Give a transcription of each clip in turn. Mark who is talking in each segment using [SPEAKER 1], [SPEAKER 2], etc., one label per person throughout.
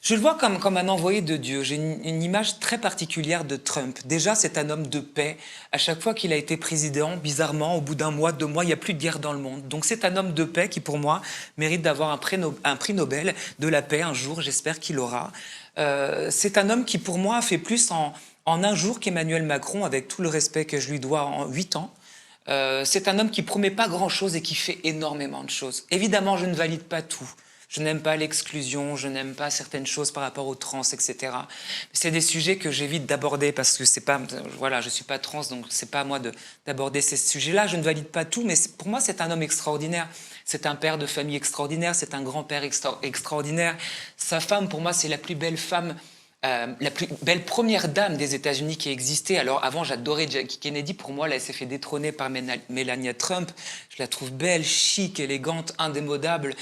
[SPEAKER 1] Je le vois comme un envoyé de Dieu. J'ai une image très particulière de Trump. Déjà, c'est un homme de paix. À chaque fois qu'il a été président, bizarrement, au bout d'un mois, 2 mois, il n'y a plus de guerre dans le monde. Donc c'est un homme de paix qui, pour moi, mérite d'avoir un prix Nobel de la paix un jour. J'espère qu'il l'aura. C'est un homme qui, pour moi, a fait plus en un jour qu'Emmanuel Macron, avec tout le respect que je lui dois en 8 ans. C'est un homme qui promet pas grand-chose et qui fait énormément de choses. Évidemment, je ne valide pas tout. Je n'aime pas l'exclusion, je n'aime pas certaines choses par rapport aux trans, etc. C'est des sujets que j'évite d'aborder parce que c'est pas, voilà, je suis pas trans, donc c'est pas à moi d'aborder ces sujets-là. Je ne valide pas tout, mais pour moi, c'est un homme extraordinaire. C'est un père de famille extraordinaire, c'est un grand-père extraordinaire. Sa femme, pour moi, c'est la plus belle femme la plus belle première dame des États-Unis qui a existé. Alors avant, j'adorais Jackie Kennedy. Pour moi, là, elle s'est fait détrôner par Melania Trump. Je la trouve belle, chic, élégante, indémodable.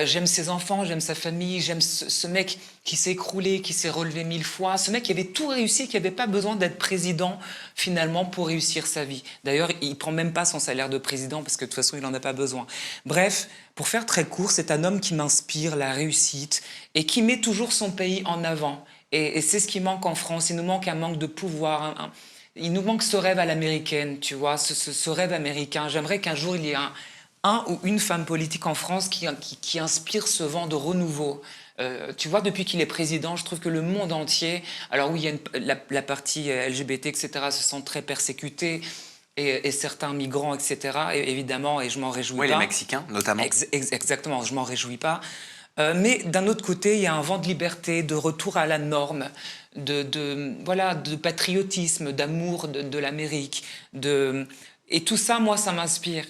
[SPEAKER 1] J'aime ses enfants, j'aime sa famille, j'aime ce mec qui s'est écroulé, qui s'est relevé 1000 fois. Ce mec qui avait tout réussi, qui n'avait pas besoin d'être président finalement pour réussir sa vie. D'ailleurs, il prend même pas son salaire de président parce que de toute façon, il n'en a pas besoin. Bref, pour faire très court, c'est un homme qui m'inspire la réussite et qui met toujours son pays en avant. Et c'est ce qui manque en France. Il nous manque un manque de pouvoir. Il nous manque ce rêve à l'américaine, tu vois, ce rêve américain. J'aimerais qu'un jour, il y ait un ou une femme politique en France qui inspire ce vent de renouveau. Tu vois, depuis qu'il est président, je trouve que le monde entier... Alors oui, il y a la partie LGBT, etc., se sent très persécutée. Et certains migrants, etc., évidemment, et je m'en réjouis pas.
[SPEAKER 2] Oui, les Mexicains, notamment.
[SPEAKER 1] Exactement, je m'en réjouis pas. Mais d'un autre côté, il y a un vent de liberté, de retour à la norme, voilà, de patriotisme, d'amour de l'Amérique. Et tout ça, moi, ça m'inspire.